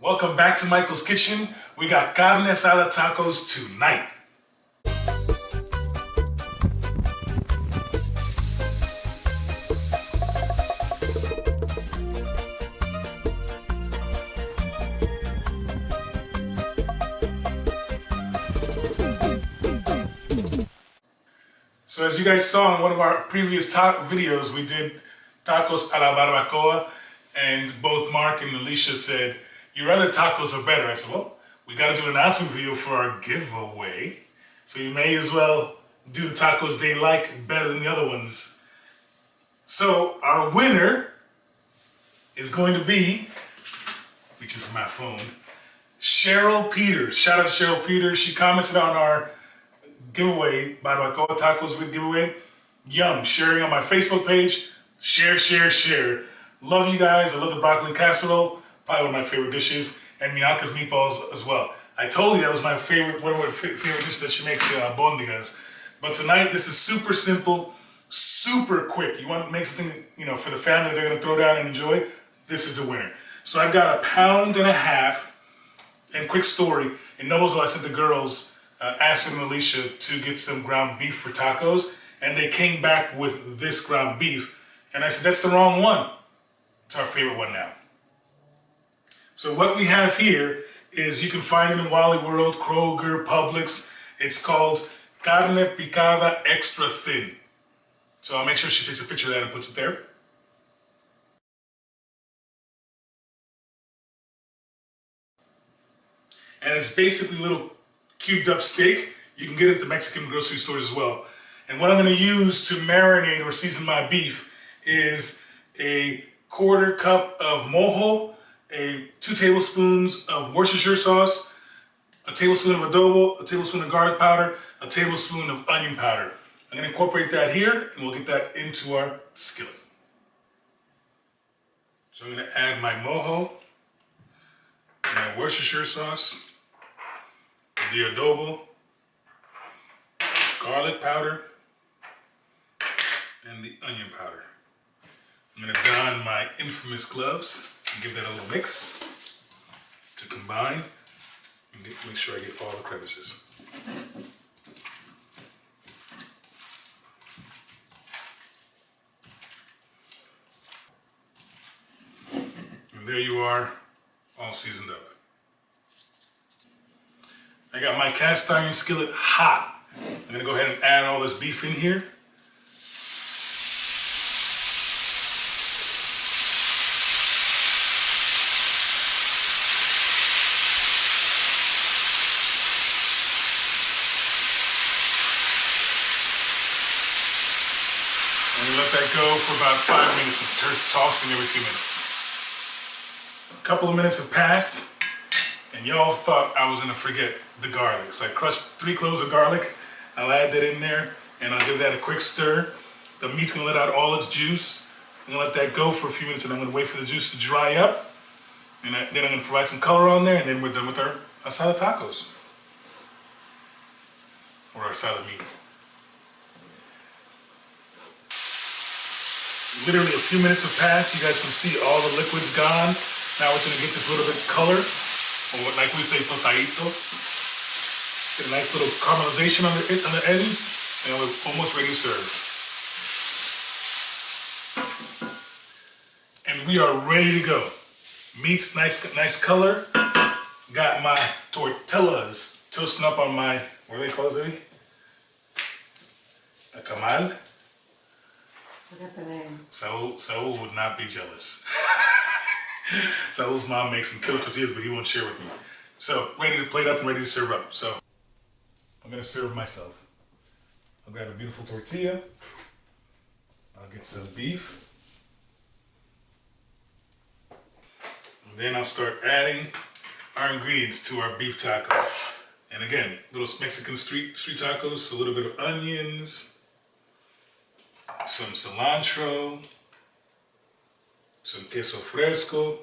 Welcome back to Michael's Kitchen. We got Carne Asada tacos tonight. So as you guys saw in one of our previous top videos, we did tacos a la barbacoa, and both Mark and Alicia said, your other tacos are better. I said, well, we got to do an announcement video for our giveaway. So you may as well do the tacos they like better than the other ones. So our winner is going to be, reaching for my phone, Cheryl Peters. Shout out to Cheryl Peters. She commented on our giveaway, barbacoa tacos with giveaway. Yum. Sharing on my Facebook page. Share, share, share. Love you guys. I love the broccoli casserole. Probably one of my favorite dishes. And Miaka's meatballs as well. I told you that was my favorite, one of my favorite dishes that she makes, bondigas. But tonight, this is super simple, super quick. You want to make something, for the family that they're going to throw down and enjoy? This is the winner. So I've got 1.5 pounds. And quick story, in Noblesville, I sent the girls, Asada and Alicia, to get some ground beef for tacos. And they came back with this ground beef. And I said, that's the wrong one. It's our favorite one now. So what we have here is, you can find it in Wally World, Kroger, Publix. It's called Carne Picada Extra Thin. So I'll make sure she takes a picture of that and puts it there. And it's basically little cubed up steak. You can get it at the Mexican grocery stores as well. And what I'm going to use to marinate or season my beef is a 1/4 cup of mojo, 2 tablespoons of Worcestershire sauce, a tablespoon of adobo, a tablespoon of garlic powder, a tablespoon of onion powder. I'm going to incorporate that here, and we'll get that into our skillet. So I'm going to add my mojo, my Worcestershire sauce, the adobo, garlic powder, and the onion powder. I'm going to don my infamous gloves and give that a little mix to combine and make sure I get all the crevices. And there you are, all seasoned up. I got my cast iron skillet hot. I'm going to go ahead and add all this beef in here. And let that go for about 5 minutes of tossing every few minutes. A couple of minutes have passed, and y'all thought I was gonna forget the garlic. So I crushed 3 cloves of garlic. I'll add that in there, and I'll give that a quick stir. The meat's gonna let out all its juice. I'm gonna let that go for a few minutes, and I'm gonna wait for the juice to dry up. And then I'm gonna provide some color on there, and then we're done with our asada tacos. Or our asada meat. Literally a few minutes have passed. You guys can see all the liquid's gone. Now we're gonna get this little bit of color, or what, like we say, tostadito. Get a nice little caramelization on the ends, and we're almost ready to serve. And we are ready to go. Meat's nice color. Got my tortillas toasting up on my, what do they call it, a camal? Forgot the name. Saul would not be jealous. Saul's mom makes some killer tortillas, but he won't share with me. So, ready to plate up and ready to serve up. So, I'm gonna serve myself. I'll grab a beautiful tortilla. I'll get some beef. And then I'll start adding our ingredients to our beef taco. And again, little Mexican street tacos, so a little bit of onions, some cilantro, some queso fresco,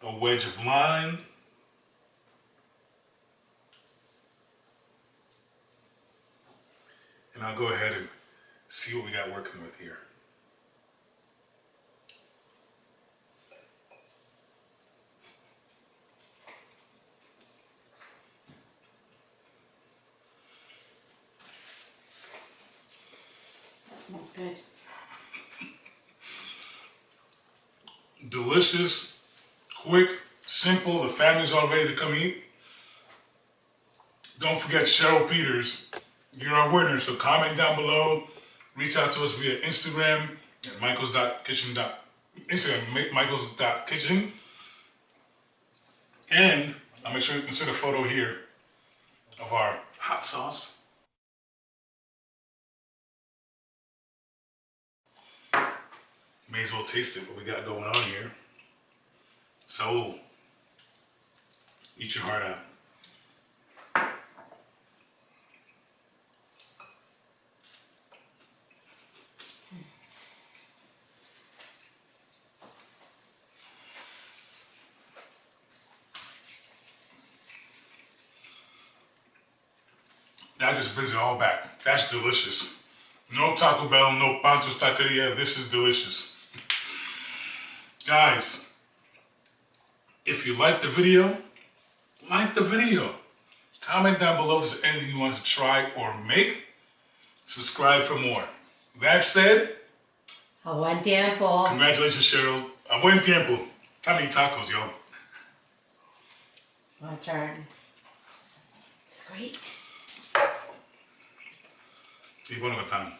a wedge of lime, and I'll go ahead and see what we got working with here. Smells good. Delicious, quick, simple. The family's all ready to come eat. Don't forget Cheryl Peters. You're our winner, so comment down below. Reach out to us via Instagram at michaels.kitchen. Instagram, michaels.kitchen. And I'll make sure you insert a photo here of our hot sauce. May as well taste it, what we got going on here. So, eat your heart out. That just brings it all back. That's delicious. No Taco Bell, no Pancho's Taqueria. This is delicious. Guys, if you like the video, like the video. Comment down below if there's anything you want us to try or make. Subscribe for more. That said, A buen tiempo. congratulations, Cheryl. A buen tiempo. Time to eat tacos, yo. My turn. It's great. Y bueno, que están.